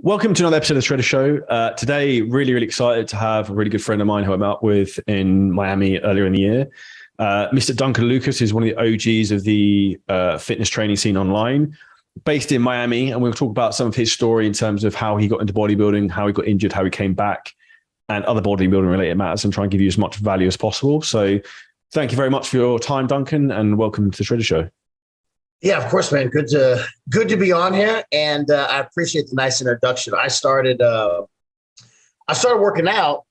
Welcome to another episode of the Shredder Show. Today, really excited to have a really good friend of mine who I met with in Miami earlier in the year. Mr. Duncan Lucas is one of the OGs of the fitness training scene online, based in Miami. And we'll talk about some of his story in terms of how he got into bodybuilding, how he got injured, how he came back, and other bodybuilding related matters, and try and give you as much value as possible. So thank you very much for your time, Duncan, and welcome to the Shredder Show. Yeah, of course, man. Good to be on here, and I appreciate the nice introduction. I started working out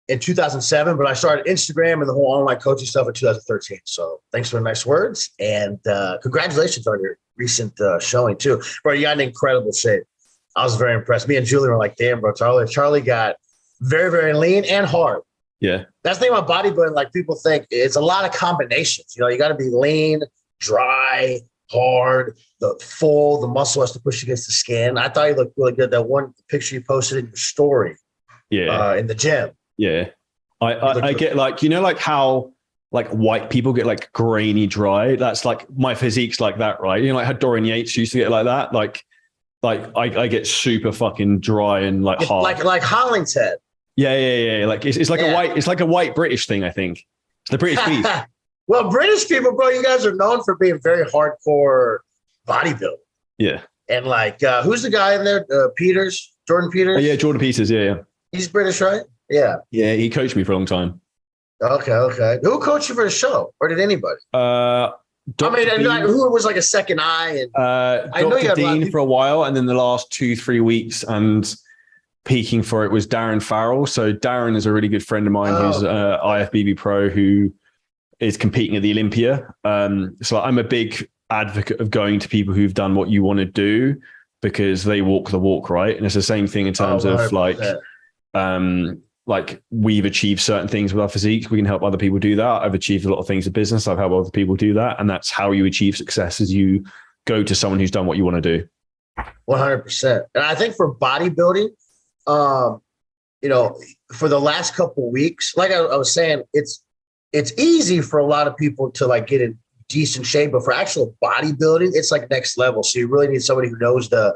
in 2007, but I started Instagram and the whole online coaching stuff in 2013. So thanks for the nice words, and congratulations on your recent showing too, bro. You got in incredible shape. I was very impressed. Me and Julie were like, "Damn, bro, Charlie got very lean and hard." Yeah, that's the thing about bodybuilding. Like people think it's a lot of combinations. You know, you got to be lean, dry, hard, the muscle has to push against the skin. I thought you looked really good. That one picture you posted in your story, in the gym. Yeah, I get like, you know, like how like white people get like grainy dry. That's like my physique's like that, right? You know, like how Dorian Yates used to get like that. Like I get super fucking dry and like hard, like Hollingshead. Yeah. Like it's like a white British thing. I think it's the British beef. Well, British people, bro, you guys are known for being very hardcore bodybuilding. Yeah. And like, who's the guy in there? Jordan Peters? Oh, yeah, Jordan Peters. Yeah. He's British, right? Yeah. Yeah, he coached me for a long time. Okay. Who coached you for the show? Or did anybody? Who was like a second eye? And I know you had Dean for a while, and then the last 2-3 weeks and peaking for it was Darren Farrell. So Darren is a really good friend of mine who's IFBB pro who is competing at the Olympia. So I'm a big advocate of going to people who've done what you want to do because they walk the walk, right? And it's the same thing in terms of like we've achieved certain things with our physique. We can help other people do that. I've achieved a lot of things in business. I've helped other people do that. And that's how you achieve success, is you go to someone who's done what you want to do. 100%. And I think for bodybuilding, you know, for the last couple of weeks, like I was saying, it's easy for a lot of people to like get in decent shape, but for actual bodybuilding, it's like next level. So you really need somebody who knows the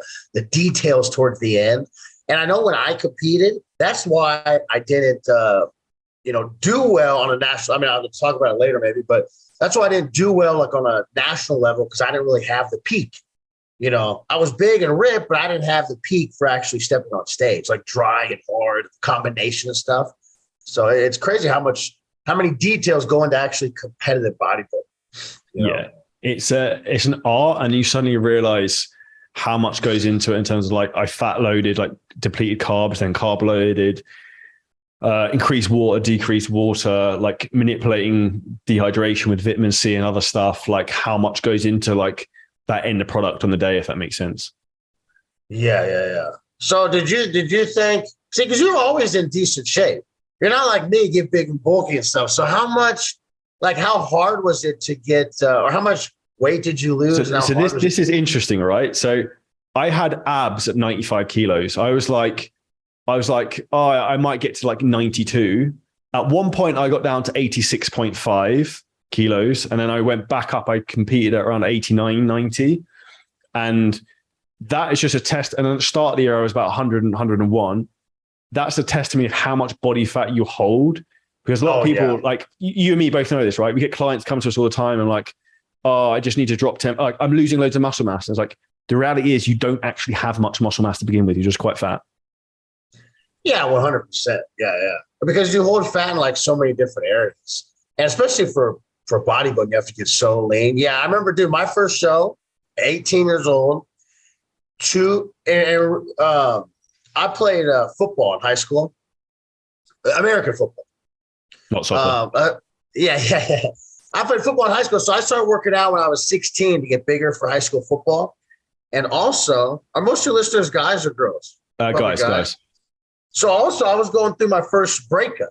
details towards the end. And I know when I competed, that's why I didn't, do well on a national. I mean, I'll talk about it later maybe, but that's why I didn't do well like on a national level because I didn't really have the peak. You know, I was big and ripped, but I didn't have the peak for actually stepping on stage, like dry and hard, combination of stuff. So it's crazy how many details go into actually competitive bodybuilding. Yeah, it's an art, and you suddenly realize how much goes into it in terms of like I fat loaded, like depleted carbs, then carb loaded, increased water, decreased water, like manipulating dehydration with vitamin C and other stuff. Like how much goes into like that end product on the day, if that makes sense. Yeah. So did you think? See, because you're always in decent shape. You're not like me, get big and bulky and stuff. So how hard was it to get, or how much weight did you lose? So this is interesting, right? So I had abs at 95 kilos. I was like, oh, I might get to like 92. At one point I got down to 86.5 kilos. And then I went back up. I competed at around 89, 90. And that is just a test. And at the start of the year, I was about 100 and 101. That's a testimony of how much body fat you hold. Because a lot of people, like you and me both know this, right? We get clients come to us all the time and like, oh, I just need to drop 10. Like, I'm losing loads of muscle mass. And it's like, the reality is you don't actually have much muscle mass to begin with. You're just quite fat. Yeah, 100%. Yeah. Because you hold fat in like so many different areas. And especially for bodybuilding, you have to get so lean. Yeah, I remember doing my first show, 18 years old, I played football in high school, American football. Not soccer. Yeah. I played football in high school. So I started working out when I was 16 to get bigger for high school football. And also, are most of your listeners guys or girls? Guys. So also, I was going through my first breakup.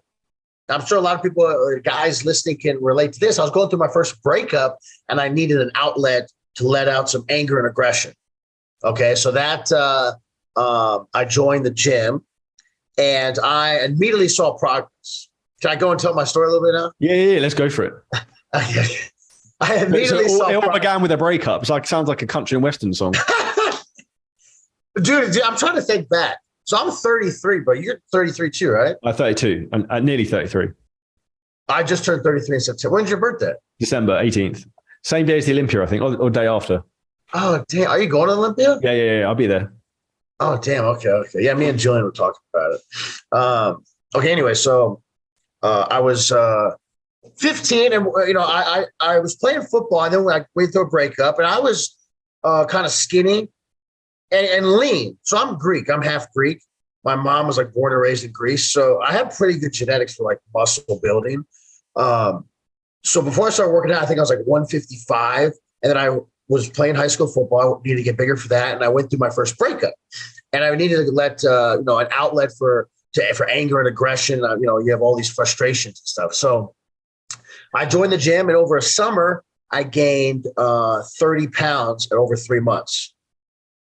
I'm sure a lot of people, guys listening, can relate to this. I was going through my first breakup, and I needed an outlet to let out some anger and aggression. Okay, so that I joined the gym, and I immediately saw progress. Can I go and tell my story a little bit now? Yeah, let's go for it. I immediately saw it all began with a breakup. It's like sounds like a country and western song. Dude, I'm trying to think back. So I'm 33, but you're 33 too, right? I'm 32 and nearly 33. I just turned 33 in September. When's your birthday? December 18th. Same day as the Olympia, I think, or day after. Oh, damn. Are you going to Olympia? Yeah. I'll be there. Oh, damn. Okay. Yeah, me and Jillian were talking about it. Okay, anyway, so I was 15 and, I was playing football and then I went through a breakup and I was kind of skinny and lean. So I'm Greek. I'm half Greek. My mom was like born and raised in Greece. So I have pretty good genetics for like muscle building. So before I started working out, I think I was like 155. And then I was playing high school football. I needed to get bigger for that. And I went through my first breakup. And I needed to let, an outlet for anger and aggression. You have all these frustrations and stuff. So I joined the gym and over a summer, I gained 30 pounds in over 3 months.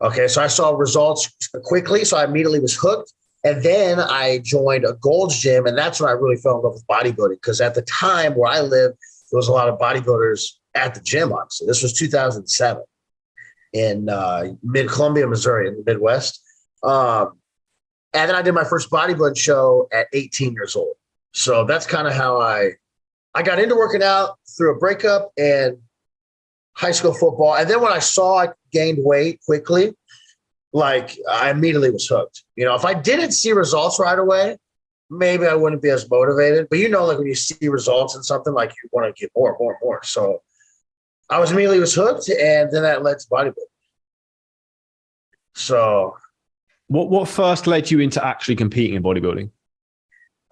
Okay, so I saw results quickly, so I immediately was hooked. And then I joined a Gold's Gym, and that's when I really fell in love with bodybuilding because at the time where I lived, there was a lot of bodybuilders at the gym, honestly. This was 2007 in Columbia, Missouri, in the Midwest. And then I did my first bodybuilding show at 18 years old. So that's kind of how I got into working out through a breakup and high school football. And then when I saw I gained weight quickly, like I immediately was hooked. If I didn't see results right away, maybe I wouldn't be as motivated. But like when you see results in something, like you want to get more. So I immediately was hooked, and then that led to bodybuilding. So what first led you into actually competing in bodybuilding?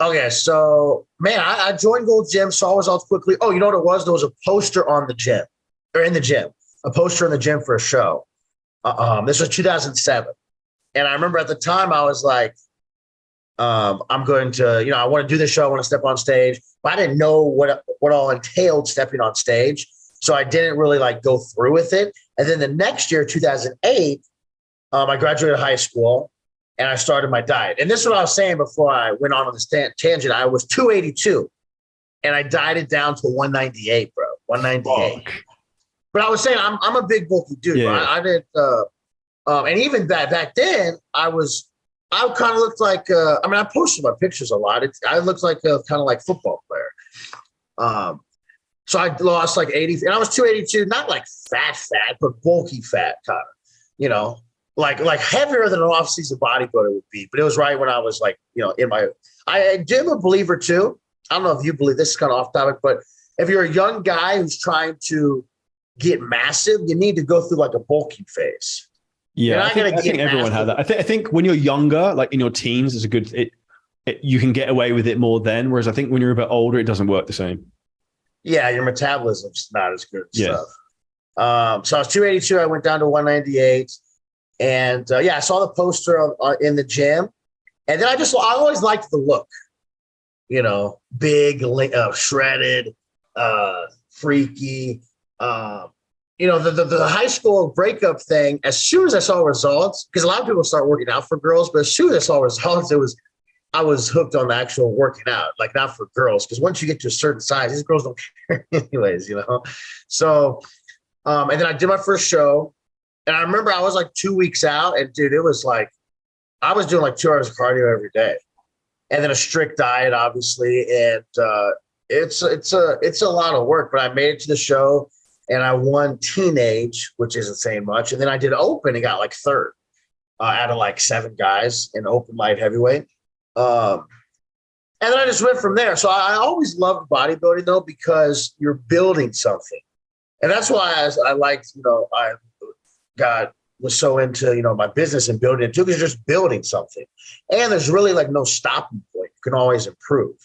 Okay, so man, I joined Gold's Gym, saw results quickly. Oh, you know what it was? There was a poster on the gym, or in the gym, a poster in the gym for a show. This was 2007. And I remember at the time I was like, I'm going to, I want to do this show. I want to step on stage, but I didn't know what all entailed stepping on stage. So I didn't really like go through with it. And then the next year, 2008, I graduated high school and I started my diet. And this is what I was saying before I went on this tangent. I was 282 and I dieted down to 198, bro. 198. Fuck. But I was saying I'm a big bulky dude. Yeah. I did, and even back then I kind of looked like. I posted my pictures a lot. I looked like a kind of like football player. So I lost like 80, and I was 282, not like fat, but bulky fat, kind of. Like heavier than an off-season bodybuilder would be. But it was right when I was like, I am a believer too. I don't know if you believe this is kind of off topic, but if you're a young guy who's trying to get massive, you need to go through like a bulking phase. Yeah, I think everyone had that. I think when you're younger, like in your teens, it's a good. You can get away with it more then. Whereas I think when you're a bit older, it doesn't work the same. Yeah, your metabolism's not as good. Stuff. So I was 282. I went down to 198, and I saw the poster in the gym, and then I always liked the look. Big, shredded, freaky. The high school breakup thing, as soon as I saw results, because a lot of people start working out for girls, but as soon as I saw results, I was hooked on the actual working out, like not for girls. Because once you get to a certain size, these girls don't care anyways, So, and then I did my first show, and I remember I was like 2 weeks out, and dude, it was like, I was doing like 2 hours of cardio every day. And then a strict diet, obviously. And it's a lot of work, but I made it to the show. And I won teenage, which isn't saying much. And then I did open and got like third out of like 7 guys in open light heavyweight. And then I just went from there. So I always loved bodybuilding though, because you're building something. And that's why I liked, I was so into, my business and building it too, because you're just building something. And there's really like no stopping point. You can always improve.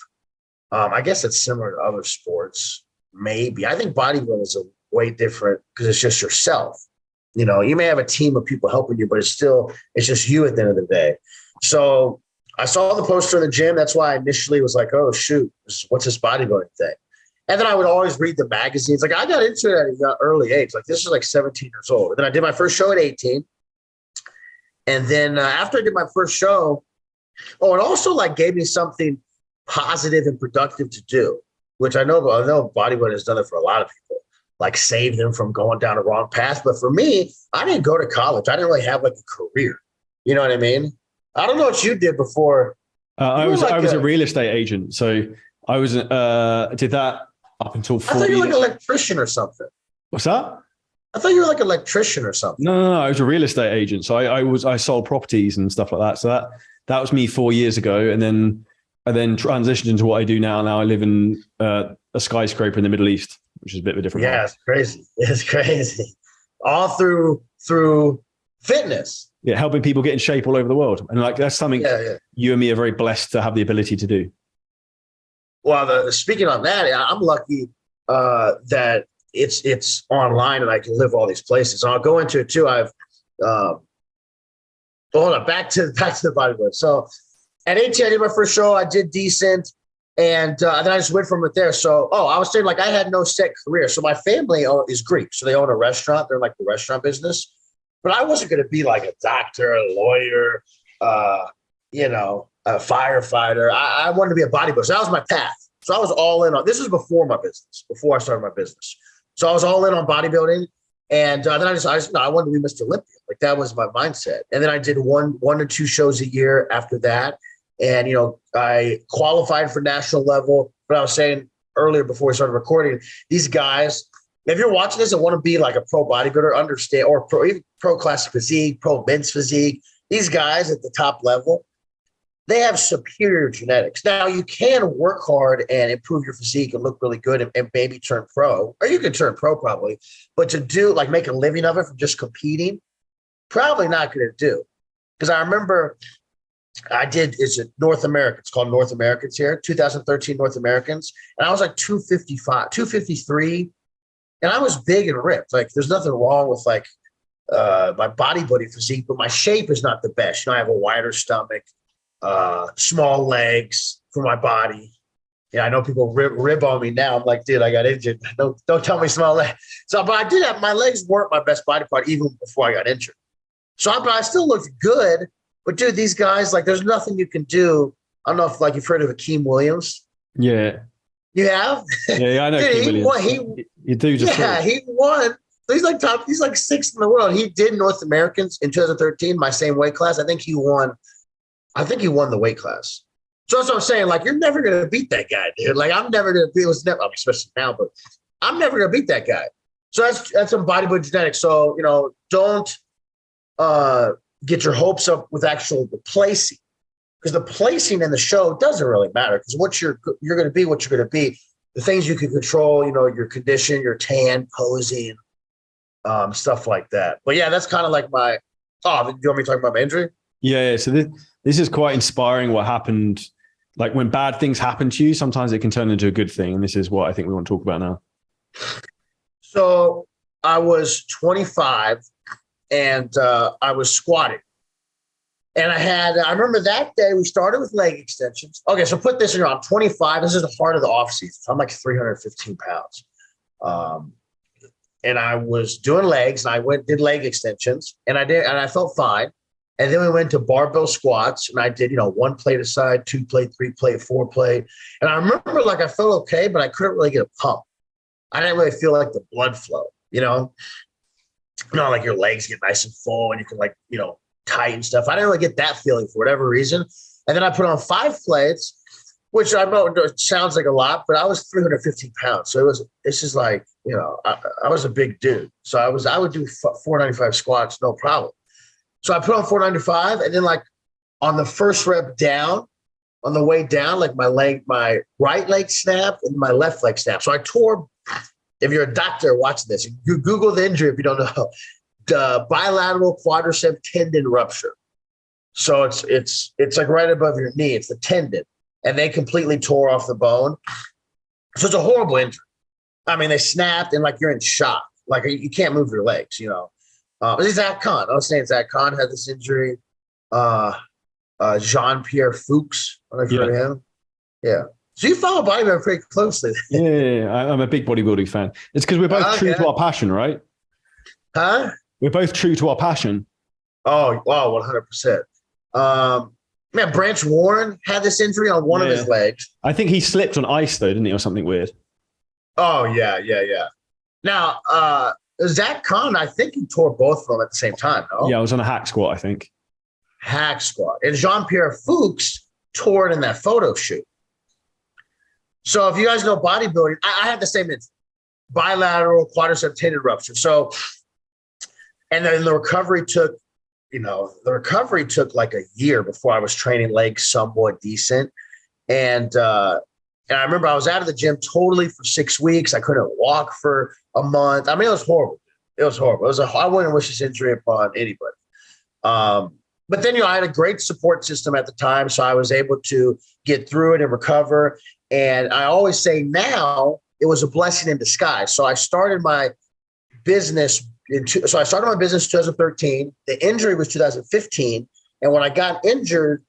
I guess it's similar to other sports. Maybe. I think bodybuilding is a way different because it's just yourself. You may have a team of people helping you, but it's just you at the end of the day. So I saw the poster in the gym. That's why I initially was like, oh, shoot, what's this bodybuilding thing? And then I would always read the magazines. Like I got into it at an early age. Like this was like 17 years old. And then I did my first show at 18. And then after I did my first show, it also like gave me something positive and productive to do, which I know bodybuilding has done it for a lot of people, like save them from going down a wrong path. But for me, I didn't go to college. I didn't really have like a career. You know what I mean? I don't know what you did before. I was a real estate agent, so I was did that up until 4 I thought you were like years. an electrician or something. What's that? I thought you were like an electrician or something. No. I was a real estate agent, so I sold properties and stuff like that. So that was me 4 years ago, and then I transitioned into what I do now. Now I live in a skyscraper in the Middle East, which is a bit of a different. Yeah, it's crazy. It's crazy. All through fitness. Yeah, helping people get in shape all over the world, and like that's something you and me are very blessed to have the ability to do. Well, speaking on that, I'm lucky that it's online and I can live all these places. And I'll go into it too. I've hold on, back to the bodybuilding. So at 18, I did my first show. I did decent, and then I just went from it there. So I was saying, like, I had no set career. So my family is Greek, so they own a restaurant. They're like the restaurant business. But I wasn't going to be like a doctor, a lawyer, a firefighter. I wanted to be a bodybuilder. So that was my path. So I was all in on this. Was before my business, before I started my business. So I was all in on bodybuilding, and then I wanted to be Mr. Olympia. Like that was my mindset. And then I did one or two shows a year after that, and I qualified for national level. But I was saying earlier before we started recording, these guys. If you're watching this and want to be like a pro bodybuilder, understand, or even pro classic physique, pro men's physique, these guys at the top level, they have superior genetics. Now, you can work hard and improve your physique and look really good and maybe turn pro, or you can turn pro probably, but to do like make a living of it from just competing, probably not going to do. Because I remember it's North America. It's called North Americans here, 2013 North Americans. And I was like 255, 253. And I was big and ripped. Like, there's nothing wrong with like my bodybuilding physique, but my shape is not the best. I have a wider stomach, small legs for my body. Yeah, I know people rib on me now. I'm like, dude, I got injured. Don't tell me small legs. So, but I did have my legs weren't my best body part even before I got injured. So, but I still looked good. But dude, these guys, like, there's nothing you can do. I don't know if like you've heard of Akeem Williams. Yeah. You have? Yeah, I know. Dude, he won. So he's like top. He's like sixth in the world. He did North Americans in 2013, my same weight class. I think he won the weight class. So that's what I'm saying. Like, you're never gonna beat that guy, dude. Like, I'm never gonna beat. Especially now, but I'm never gonna beat that guy. So that's some bodybuilding genetics. So don't get your hopes up with actual the placing. Because the placing in the show doesn't really matter because what you're going to be, what you're going to be, the things you can control, your condition, your tan, posing, stuff like that. But yeah, that's kind of like my. Oh, do you want me to talk about my injury? Yeah. So this is quite inspiring. What happened? Like when bad things happen to you, sometimes it can turn into a good thing, and this is what I think we want to talk about now. So I was 25, and I was squatting. And I remember that day we started with leg extensions. Okay, so put this in, I'm 25. This is the heart of the off season. So I'm like 315 pounds. And I was doing legs and did leg extensions and I felt fine. And then we went to barbell squats and I did, 1 plate aside, 2 plate, 3 plate, 4 plate. And I remember like I felt okay, but I couldn't really get a pump. I didn't really feel like the blood flow, like your legs get nice and full and you can like, tight and stuff. I didn't really get that feeling for whatever reason. And then I put on 5 plates, which I know it sounds like a lot, but I was 315 pounds. So this is like, I was a big dude. So I would do 495 squats, no problem. So I put on 495 and then like on the first rep down, on the way down, like my right leg snapped and my left leg snapped. So I tore, if you're a doctor watching this, you Google the injury if you don't know. The bilateral quadricep tendon rupture. So it's like right above your knee. It's the tendon. And they completely tore off the bone. So it's a horrible injury. I mean, they snapped and like you're in shock. Like you can't move your legs, It's Zach Kahn. I was saying Zach Kahn had this injury. Jean-Pierre Fuchs. I don't know if you heard of him. Yeah. So you follow bodybuilding pretty closely. Yeah, I'm a big bodybuilding fan. It's because we're both true to our passion, right? Huh? We're both true to our passion. Oh, wow, 100%. Man, Branch Warren had this injury on one of his legs. I think he slipped on ice, though, didn't he, or something weird? Oh, yeah. Now, Zach Kahn, I think he tore both of them at the same time, no? Yeah, I was on a hack squat, I think. hack squat. And Jean-Pierre Fuchs tore it in that photo shoot. So if you guys know bodybuilding, I had the same injury, bilateral quadricep tendon rupture. So, and then the recovery took like a year before I was training legs somewhat decent. And I remember I was out of the gym totally for 6 weeks. I couldn't walk for a month. I mean, it was horrible. It was horrible. I wouldn't wish this injury upon anybody. But then, I had a great support system at the time, so I was able to get through it and recover. And I always say now it was a blessing in disguise. So I started my business in 2013. The injury was 2015. And when I got injured,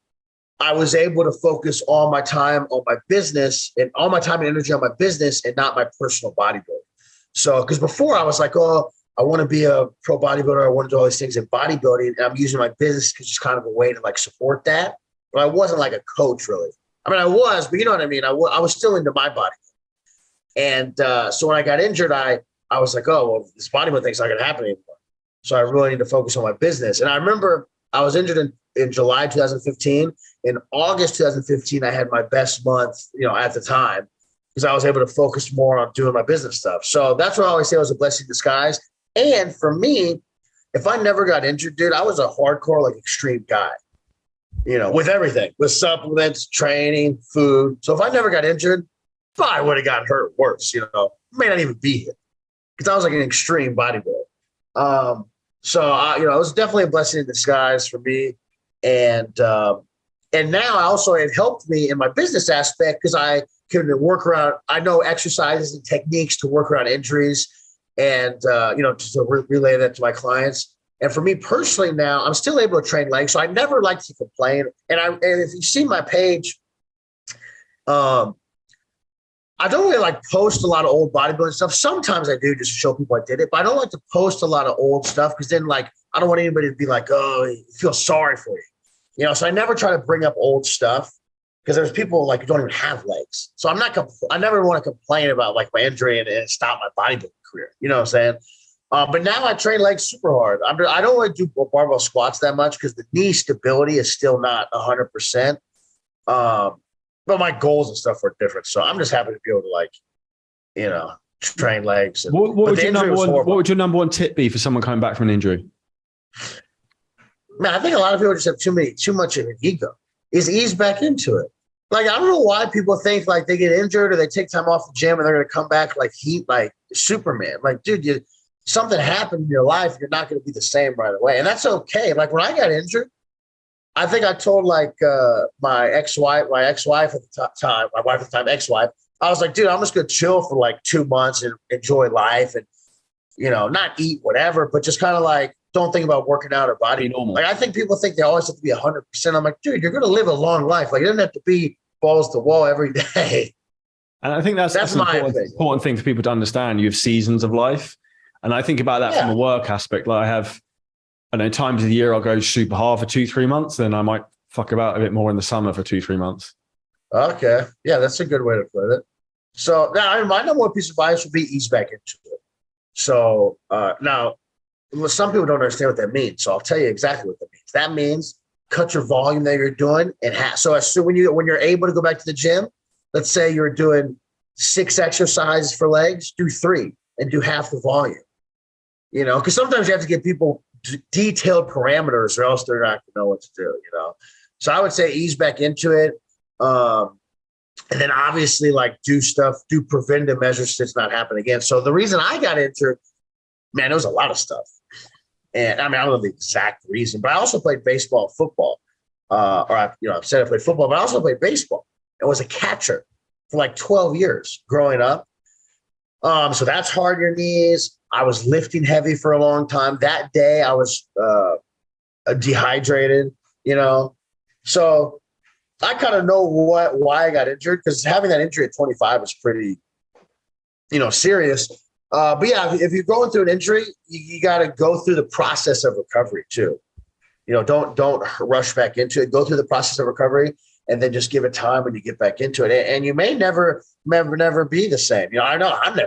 I was able to focus all my time on my business and all my time and energy on my business and not my personal bodybuilding. So, because before I was like, oh, I want to be a pro bodybuilder. I want to do all these things in bodybuilding. And I'm using my business because it's kind of a way to like support that. But I wasn't like a coach really. I mean, I was, but you know what I mean? I was still into my body. And so when I got injured, I was like, oh, well, this bodybuilding thing's not going to happen anymore. So I really need to focus on my business. And I remember I was injured in July 2015. In August 2015, I had my best month, at the time, because I was able to focus more on doing my business stuff. So that's what I always say was a blessing in disguise. And for me, if I never got injured, dude, I was a hardcore, like extreme guy, with everything, with supplements, training, food. So if I never got injured, I would have gotten hurt worse, may not even be here because I was like an extreme bodybuilder. So it was definitely a blessing in disguise for me. And now also it helped me in my business aspect because I can work around, I know exercises and techniques to work around injuries and, to relay that to my clients. And for me personally now, I'm still able to train legs. So I never like to complain. And if you see my page, I don't really like post a lot of old bodybuilding stuff. Sometimes I do just to show people I did it, but I don't like to post a lot of old stuff because then I don't want anybody to be like, oh, feel sorry for you. So I never try to bring up old stuff because there's people who don't even have legs. So I never want to complain about my injury and stop my bodybuilding career. You know what I'm saying? But now I train legs super hard. I don't want to do barbell squats that much because the knee stability is still not 100%. But my goals and stuff are different. So I'm just happy to be able to train legs. And, what would your number one tip be for someone coming back from an injury? Man, I think a lot of people just have too much of an ego. Is ease back into it. I don't know why people think they get injured or they take time off the gym and they're going to come back like Superman. Dude, something happened in your life. You're not going to be the same right away. And that's okay. When I got injured, I think I told my ex-wife at the time, I was like, dude, I'm just going to chill for 2 months and enjoy life and, not eat whatever, but just kind of don't think about working out or body normal. I think people think they always have to be 100%. I'm like, dude, you're going to live a long life. It doesn't have to be balls to wall every day. And I think that's an important thing for people to understand. You have seasons of life. And I think about that from a work aspect. I have, times of the year I'll go super hard for 2-3 months. Then I might fuck about a bit more in the summer for 2-3 months. Okay. Yeah, that's a good way to put it. So now my number one piece of advice would be ease back into it. So now some people don't understand what that means. So I'll tell you exactly what that means. That means cut your volume that you're doing in half. So when you're able to go back to the gym, let's say you're doing 6 exercises for legs, do 3 and do half the volume. Because sometimes you have to give people detailed parameters or else they're not going to know what to do, So I would say ease back into it. And then obviously do preventative measures to not happen again. So the reason I got injured, man, it was a lot of stuff. And I don't know the exact reason, but I also played baseball, football. I've said I played football, but I also played baseball. I was a catcher for 12 years growing up. So that's hard on your knees. I was lifting heavy for a long time. That day I was dehydrated, So I kind of know why I got injured because having that injury at 25 was pretty, serious. But yeah, if you're going through an injury, you got to go through the process of recovery too. Don't rush back into it. Go through the process of recovery and then just give it time when you get back into it. And you may never be the same. I know I'm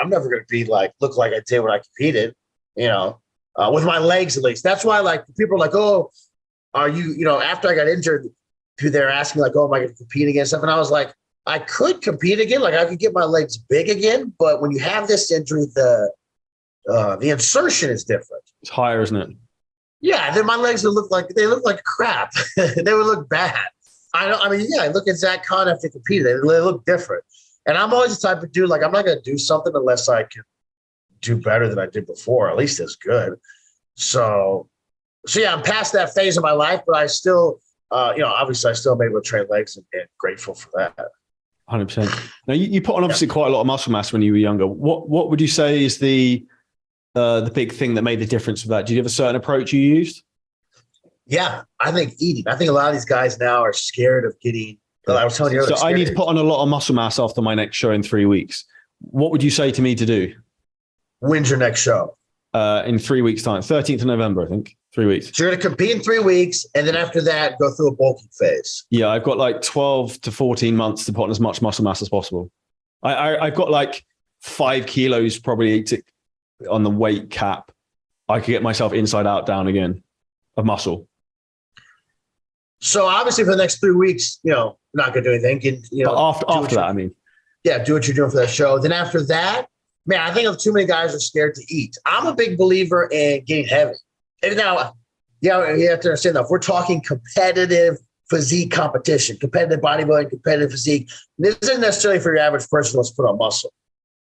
never going to be look like I did when I competed, with my legs at least. That's why people are like, oh, are you, after I got injured, they're asking like, oh, am I going to compete again? Stuff. And I was like, I could compete again. Like I could get my legs big again. But when you have this injury, the insertion is different. It's higher, isn't it? Yeah. Then my legs would look like crap. They would look bad. Look at Zach Conn after competing. They look different. And I'm always the type of dude, like, I'm not going to do something unless I can do better than I did before, at least as good. So yeah, I'm past that phase of my life, but I still, obviously I still am able to train legs and grateful for that. 100%. Now you put on obviously quite a lot of muscle mass when you were younger. What would you say is the big thing that made the difference with that? Did you have a certain approach you used? Yeah, I think eating. I think a lot of these guys now are scared of getting. I was telling you earlier. So I need to put on a lot of muscle mass after my next show in 3 weeks. What would you say to me to do? When's your next show? In 3 weeks' time, 13th of November, I think. 3 weeks. So you're going to compete in 3 weeks, and then after that, go through a bulking phase. Yeah, I've got like 12 to 14 months to put on as much muscle mass as possible. I've got like 5 kilos probably on the weight cap. I could get myself inside out down again of muscle. So obviously for the next 3 weeks, not going to do anything. But after that, I mean. Yeah, do what you're doing for that show. Then after that, man, I think too many guys are scared to eat. I'm a big believer in getting heavy. And now, you have to understand that if we're talking competitive physique competition, competitive bodybuilding, competitive physique, this isn't necessarily for your average person who wants to put on muscle.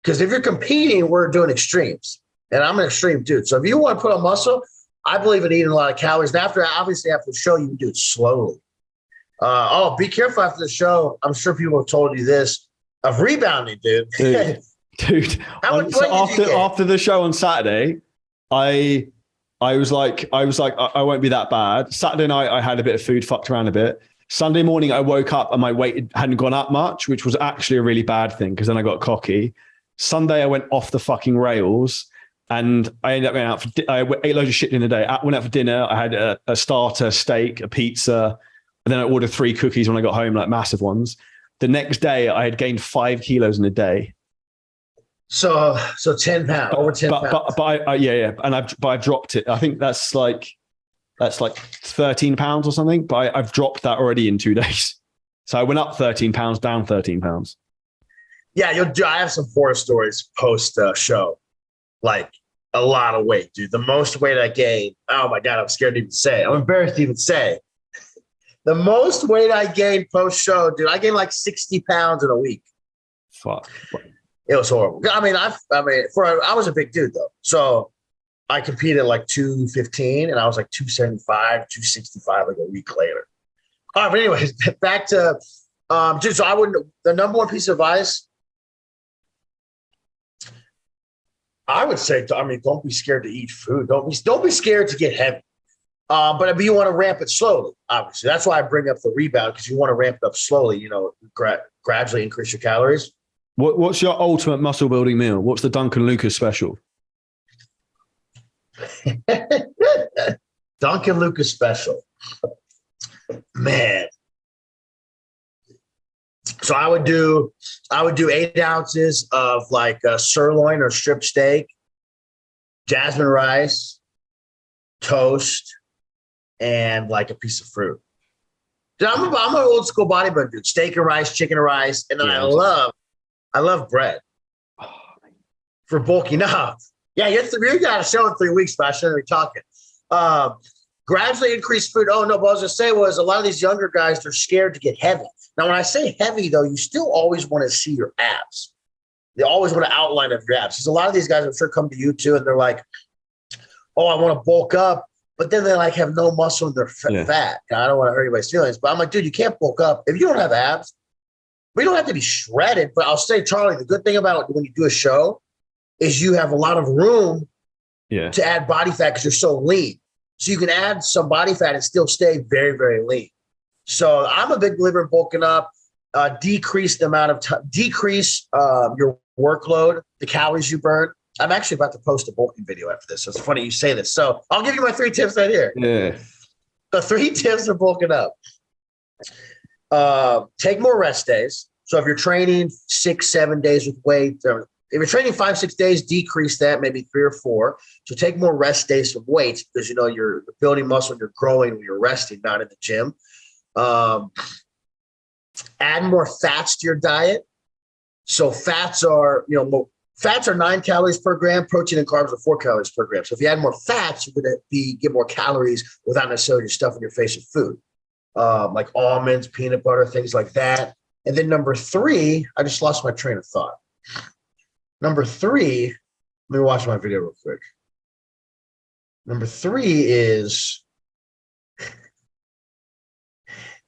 Because if you're competing, we're doing extremes. And I'm an extreme dude. So if you want to put on muscle, I believe in eating a lot of calories. And after the show, you can do it slowly. Be careful after the show. I'm sure people have told you this of rebounding, dude. Dude. After the show on Saturday, I was like, I won't be that bad. Saturday night, I had a bit of food, fucked around a bit. Sunday morning, I woke up and my weight hadn't gone up much, which was actually a really bad thing because then I got cocky. Sunday, I went off the fucking rails. And I ended up going out I ate loads of shit in the day. I went out for dinner. I had a starter, steak, a pizza. And then I ordered 3 cookies when I got home, like massive ones. The next day, I had gained 5 kilos in a day. So 10 pounds, over 10 pounds. Yeah. And I've dropped it. I think that's like 13 pounds or something. But I've dropped that already in 2 days. So I went up 13 pounds, down 13 pounds. Yeah, I have some horror stories post show. Like a lot of weight, dude. The most weight I gained. Oh my God, I'm scared to even say. I'm embarrassed to even say. The most weight I gained post show, dude. I gained like 60 pounds in a week. Fuck. It was horrible. I was a big dude though. So I competed like 215 and I was like 275, 265 like a week later. All right, but anyways, back to dude. So the number one piece of advice I would say, don't be scared to eat food. Don't be scared to get heavy. But you want to ramp it slowly, obviously. That's why I bring up the rebound, because you want to ramp it up slowly, gradually increase your calories. What's your ultimate muscle building meal? What's the Duncan Lukas special? Duncan Lukas special. Man. So I would do 8 ounces of like a sirloin or strip steak, jasmine rice, toast, and like a piece of fruit. Dude, I'm an old school bodybuilder, dude. Steak and rice, chicken and rice, and then I love bread for bulking up. Yeah, you got a show in 3 weeks, but I shouldn't be talking. Gradually increase food. Oh no, but what I was gonna say was a lot of these younger guys, they're scared to get heavy. Now, when I say heavy, though, you still always want to see your abs. They always want an outline of your abs. Because a lot of these guys, I'm sure, come to you too, and they're like, oh, I want to bulk up. But then they like have no muscle and they're fat. I don't want to hurt anybody's feelings. But I'm like, dude, you can't bulk up. If you don't have abs, we don't have to be shredded. But I'll say, Charlie, the good thing about when you do a show is you have a lot of room to add body fat because you're so lean. So you can add some body fat and still stay very, very lean. So I'm a big believer in bulking up, decrease the amount of time, decrease your workload, the calories you burn. I'm actually about to post a bulking video after this. So it's funny you say this. So I'll give you my 3 tips right here. Yeah. The 3 tips for bulking up. Take more rest days. So if you're training 6-7 days with weight, or if you're training 5-6 days, decrease that, maybe 3 or 4. So take more rest days from weights because, you're building muscle and you're growing when you're resting, not in the gym. Add more fats to your diet. So fats are 9 calories per gram. Protein and carbs are 4 calories per gram. So if you add more fats, you're going to get more calories without necessarily stuffing your face with food, like almonds, peanut butter, things like that. And then number 3, I just lost my train of thought. Number 3, let me watch my video real quick. Number 3 is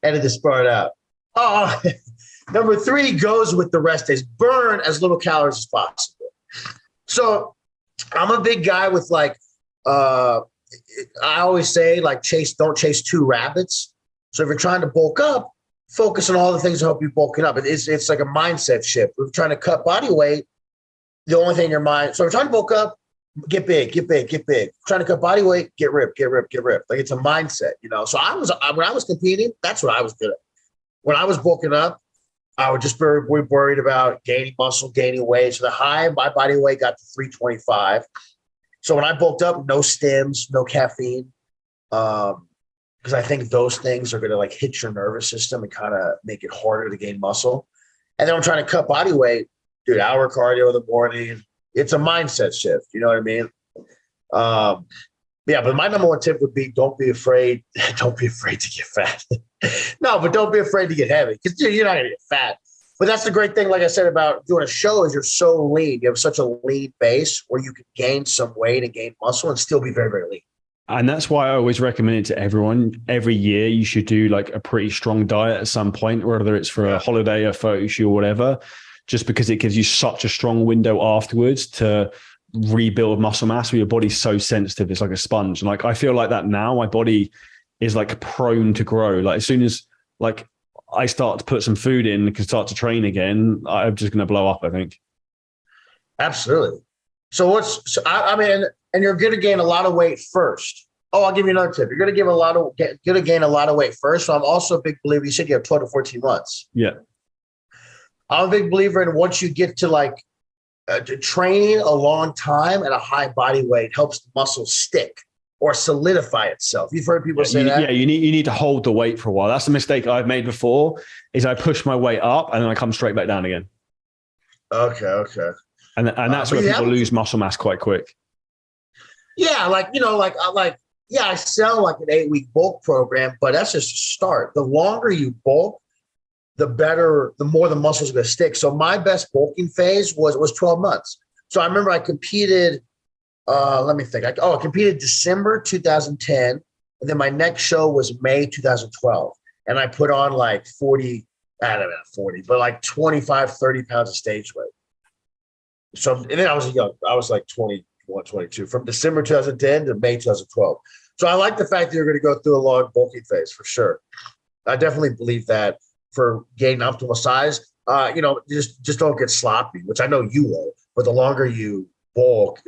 edit this part out. Oh, number 3 goes with the rest days. Burn as little calories as possible. So I'm a big guy with I always say don't chase 2 rabbits. So if you're trying to bulk up, focus on all the things that help you bulking up. It's like a mindset shift. If you're trying to cut body weight, the only thing in your mind. So if you're trying to bulk up, get big, get big, get big. Trying to cut body weight, get ripped, get ripped, get ripped. Like it's a mindset, So when I was competing, that's what I was good at. When I was bulking up, I would just be worried about gaining muscle, gaining weight. So the high, my body weight got to 325. So when I bulked up, no stims, no caffeine. Because I think those things are going to hit your nervous system and kind of make it harder to gain muscle. And then I'm trying to cut body weight, dude, hour cardio in the morning. It's a mindset shift. You know what I mean? Yeah, but my number 1 tip would be don't be afraid. Don't be afraid to get fat. No, but don't be afraid to get heavy because you're not going to get fat. But that's the great thing, like I said, about doing a show is you're so lean. You have such a lean base where you can gain some weight and gain muscle and still be very, very lean. And that's why I always recommend it to everyone. Every year you should do a pretty strong diet at some point, whether it's for a holiday, a photo shoot or whatever, just because it gives you such a strong window afterwards to rebuild muscle mass where your body's so sensitive. It's like a sponge. And I feel like that now, my body is prone to grow. As soon as I start to put some food in and can start to train again, I'm just going to blow up, I think. Absolutely. So and you're going to gain a lot of weight first. Oh, I'll give you another tip. You're going to gain a lot of weight first. So I'm also a big believer. You said you have 12 to 14 months. Yeah. I'm a big believer in once you get to training a long time at a high body weight helps the muscle stick or solidify itself. You've heard people say that? Yeah, you need to hold the weight for a while. That's the mistake I've made before is I push my weight up and then I come straight back down again. Okay. And that's where people lose muscle mass quite quick. Yeah, I sell an 8-week bulk program, but that's just a start. The longer you bulk, the better, the more the muscles are going to stick. So my best bulking phase was 12 months. So I remember I competed, let me think. I competed December 2010, and then my next show was May 2012. And I put on 40, I don't know, 40, but 25, 30 pounds of stage weight. So, and then I was young. I was 21, 22 from December 2010 to May 2012. So I like the fact that you're going to go through a long bulking phase for sure. I definitely believe that for gaining optimal size, just don't get sloppy, which I know you will, but the longer you bulk,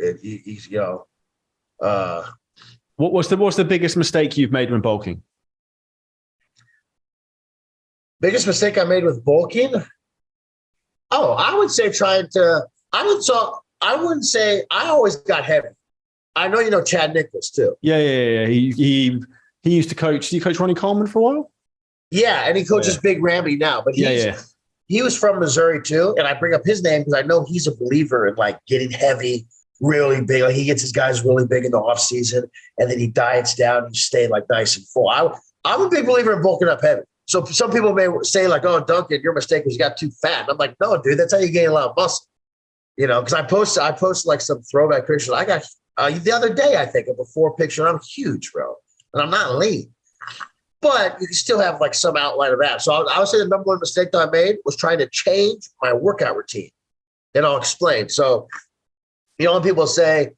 what's the biggest mistake you've made when bulking? Biggest mistake I made with bulking? Oh, I would say I wouldn't say I always got heavy. I know you know Chad Nicholas too. Yeah. He used to coach. Did you coach Ronnie Coleman for a while? Yeah, and he coaches Big Ramby now. But he was from Missouri too, and I bring up his name because I know he's a believer in getting heavy, really big. He gets his guys really big in the off season, and then he diets down and stay nice and full. I'm a big believer in bulking up heavy. So some people may say "Oh, Duncan, your mistake was you got too fat." And I'm like, no, dude, that's how you gain a lot of muscle. Because I post some throwback pictures. I got the other day, I think, a before picture. I'm huge, bro, and I'm not lean, but you can still have some outline of that. So I would say the number 1 mistake that I made was trying to change my workout routine, and I'll explain. So, when people say,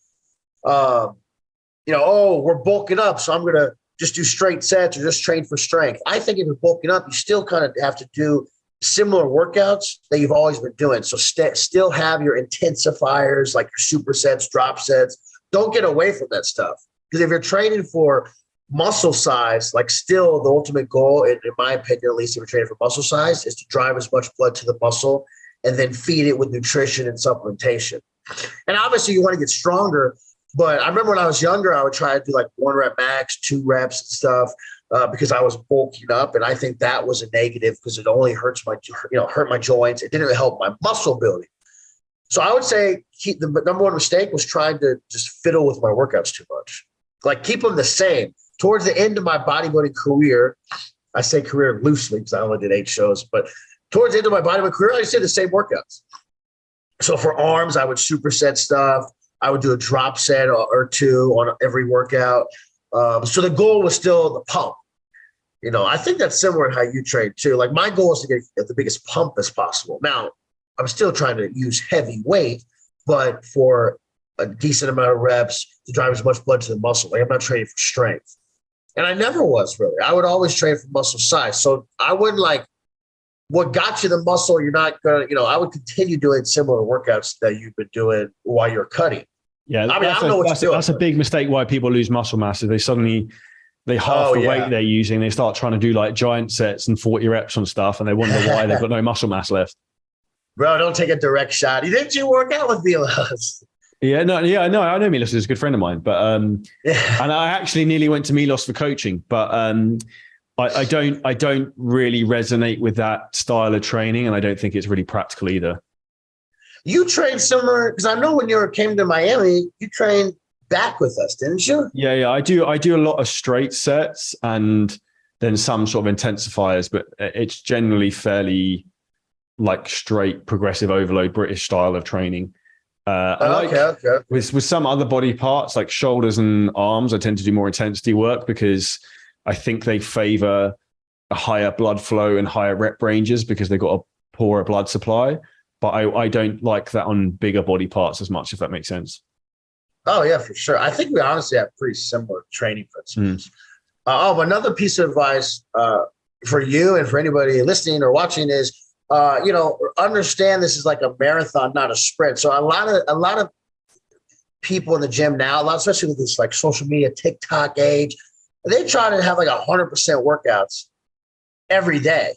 oh, we're bulking up, so I'm going to just do straight sets or just train for strength. I think if you're bulking up, you still kind of have to do similar workouts that you've always been doing. So still have your intensifiers, like your supersets, drop sets. Don't get away from that stuff. Because if you're training for muscle size, still the ultimate goal, in my opinion, at least if you're training for muscle size, is to drive as much blood to the muscle and then feed it with nutrition and supplementation. And obviously you want to get stronger, but I remember when I was younger, I would try to do like 1 rep max, 2 reps and stuff, because I was bulking up. And I think that was a negative because it only hurt my joints. It didn't help my muscle building. So I would say the number one mistake was trying to just fiddle with my workouts too much. Like keep them the same. Towards the end of my bodybuilding career, I say career loosely because I only did 8 shows, but towards the end of my bodybuilding career, I just did the same workouts. So for arms, I would superset stuff. I would do a drop set or 2 on every workout. So the goal was still the pump. I think that's similar to how you train too. Like my goal is to get the biggest pump as possible. Now, I'm still trying to use heavy weight, but for a decent amount of reps to drive as much blood to the muscle. Like I'm not training for strength. And I never was really. I would always train for muscle size. So I wouldn't like what got you the muscle. You're not going to, I would continue doing similar workouts that you've been doing while you're cutting. Yeah. I don't know what that's a big mistake why people lose muscle mass is they half the weight they're using. They start trying to do like giant sets and 40 reps on stuff. And they wonder why they've got no muscle mass left. Bro, don't take a direct shot. Didn't you work out with Milos? I know Milos is a good friend of mine, but and I actually nearly went to Milos for coaching, but I don't really resonate with that style of training, and I don't think it's really practical either. You trained similar because I know when you came to Miami, you trained back with us, didn't you? Yeah, I do a lot of straight sets and then some sort of intensifiers, but it's generally fairly like straight progressive overload British style of training. Okay. With some other body parts like shoulders and arms, I tend to do more intensity work because I think they favor a higher blood flow and higher rep ranges because they've got a poorer blood supply. But I don't like that on bigger body parts as much, if that makes sense. Oh, yeah, for sure. I think we honestly have pretty similar training principles. Another piece of advice for you and for anybody listening or watching is, understand this is like a marathon, not a sprint. So a lot of people in the gym now, especially with this like social media, TikTok age, they try to have like 100% workouts every day.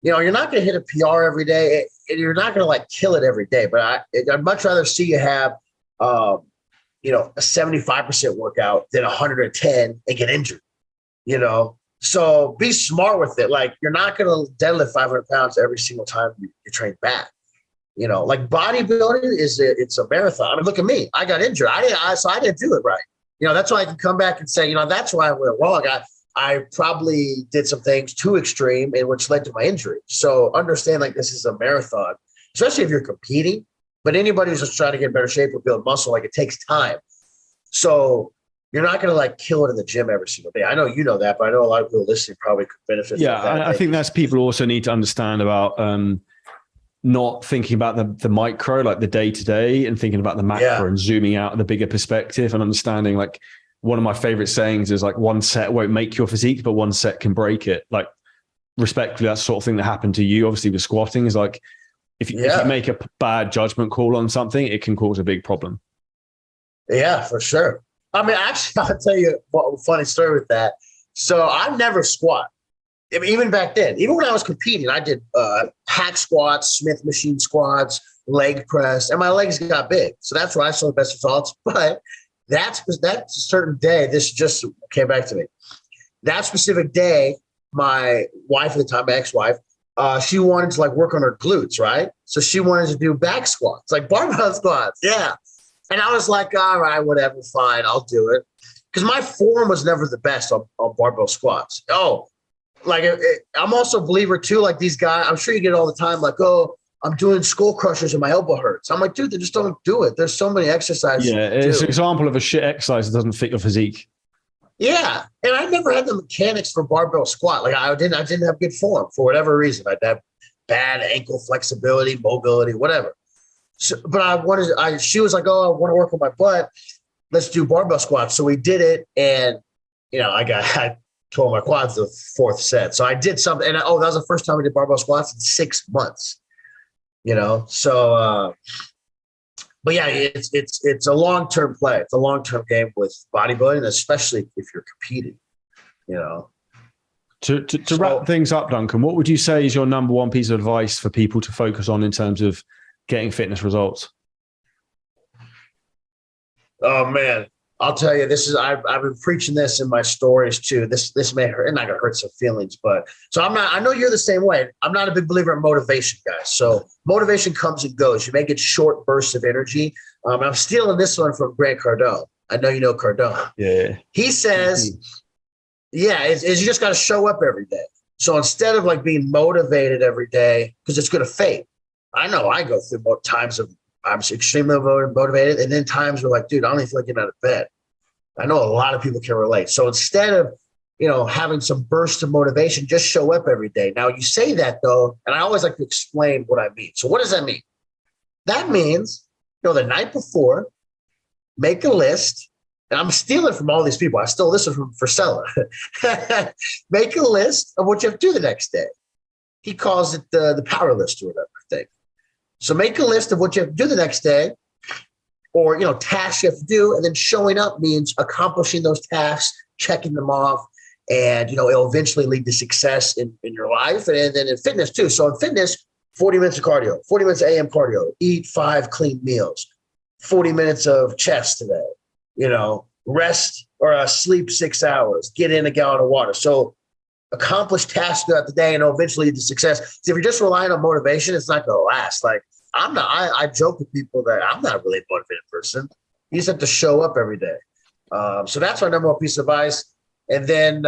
You're not going to hit a PR every day, and you're not going to like kill it every day. But I'd much rather see you have, a 75% workout than 110 and get injured. So be smart with it. Like you're not going to deadlift 500 pounds every single time you train back. Like bodybuilding it's a marathon. I mean, look at me. I got injured. So I didn't do it right. That's why I can come back and say, that's why I went wrong. I probably did some things too extreme and which led to my injury. So understand like this is a marathon, especially if you're competing, but anybody who's just trying to get in better shape or build muscle, like it takes time. So you're not going to like kill it in the gym every single day. I know you know that, but I know a lot of people listening probably could benefit from that. Yeah, I think that's people also need to understand about not thinking about the micro, like the day-to-day, and thinking about the macro and zooming out the bigger perspective and understanding like one of my favorite sayings is like one set won't make your physique, but one set can break it. Like respectfully, that sort of thing that happened to you, obviously with squatting is like, if you make a bad judgment call on something, it can cause a big problem. Yeah, for sure. I mean, actually, I'll tell you a funny story with that. So I never squat. I mean, even back then, even when I was competing, I did hack squats, Smith machine squats, leg press, and my legs got big. So that's where I saw the best results. But that's a certain day. This just came back to me. That specific day, my wife at the time, my ex-wife, she wanted to like work on her glutes, right? So she wanted to do back squats, like barbell squats. Yeah. And I was like, all right, whatever, fine, I'll do it. Because my form was never the best on barbell squats. I'm also a believer too, like these guys, I'm sure you get it all the time, like, oh, I'm doing skull crushers and my elbow hurts. I'm like, dude, they just don't do it. There's so many exercises. Yeah, it's an example of a shit exercise that doesn't fit your physique. Yeah. And I never had the mechanics for barbell squat. Like I didn't have good form for whatever reason. I'd have bad ankle flexibility, mobility, whatever. So, but she was like, oh, I want to work on my butt. Let's do barbell squats. So we did it. And, I tore my quads the 4th set. So I did something. And that was the first time I did barbell squats in 6 months, So, but yeah, it's a long-term play. It's a long-term game with bodybuilding, especially if you're competing, To wrap things up, Duncan, what would you say is your number one piece of advice for people to focus on in terms of getting fitness results? Oh man, I'll tell you, I've been preaching this in my stories too. This may hurt, and not gonna hurt some feelings, but so I know you're the same way. I'm not a big believer in motivation, guys. So motivation comes and goes. You may get short bursts of energy. I'm stealing this one from Grant Cardone. I know you know Cardone. Yeah. He says, yeah, is you just got to show up every day. So instead of like being motivated every day, because it's going to fade. I know I go through more times of I'm extremely motivated, and then times where like, dude, I don't even feel like getting out of bed. I know a lot of people can relate. So instead of, having some bursts of motivation, just show up every day. Now you say that though, and I always like to explain what I mean. So what does that mean? That means, the night before, make a list. And I'm stealing from all these people. I stole this from Frisella. Make a list of what you have to do the next day. He calls it the power list or whatever thing. So make a list of what you have to do the next day, or tasks you have to do, and then showing up means accomplishing those tasks, checking them off, and it'll eventually lead to success in your life, and then in fitness too. So in fitness, 40 minutes of cardio, 40 minutes of AM cardio, eat 5 clean meals, 40 minutes of chest today. Rest or sleep 6 hours, get in a gallon of water. So accomplish tasks throughout the day and it'll eventually lead to success. So if you're just relying on motivation, it's not going to last. Like I joke with people that I'm not really a motivated person. You just have to show up every day. So that's my number one piece of advice. And then,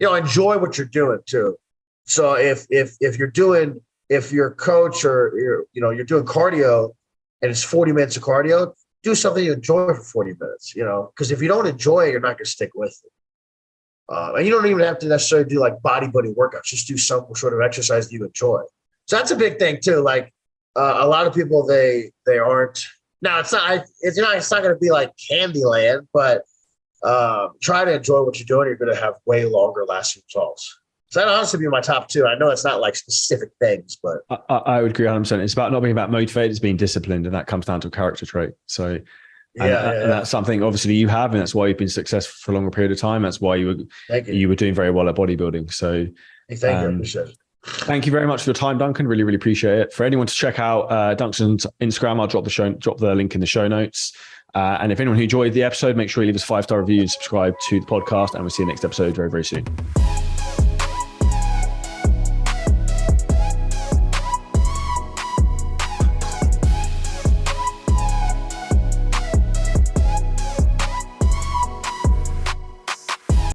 enjoy what you're doing too. So if your coach or you're doing cardio and it's 40 minutes of cardio, do something you enjoy for 40 minutes, because if you don't enjoy it, you're not going to stick with it. And you don't even have to necessarily do like bodybuilding workouts. Just do some sort of exercise you enjoy. So that's a big thing too. Like a lot of people, they aren't. Now it's not. It's not going to be like Candyland, but try to enjoy what you're doing. You're going to have way longer lasting results. So that honestly be my top 2. I know it's not like specific things, but I would agree 100%. It's about not being about motivated, it's being disciplined, and that comes down to a character trait. So, and that's something obviously you have, and that's why you've been successful for a longer period of time. That's why you were doing very well at bodybuilding. So, thank you. I appreciate it. Thank you very much for your time, Duncan. Really, really appreciate it. For anyone to check out Duncan's Instagram, I'll drop the link in the show notes. And if anyone who enjoyed the episode, make sure you leave us a 5-star review and subscribe to the podcast. And we'll see you next episode very, very soon.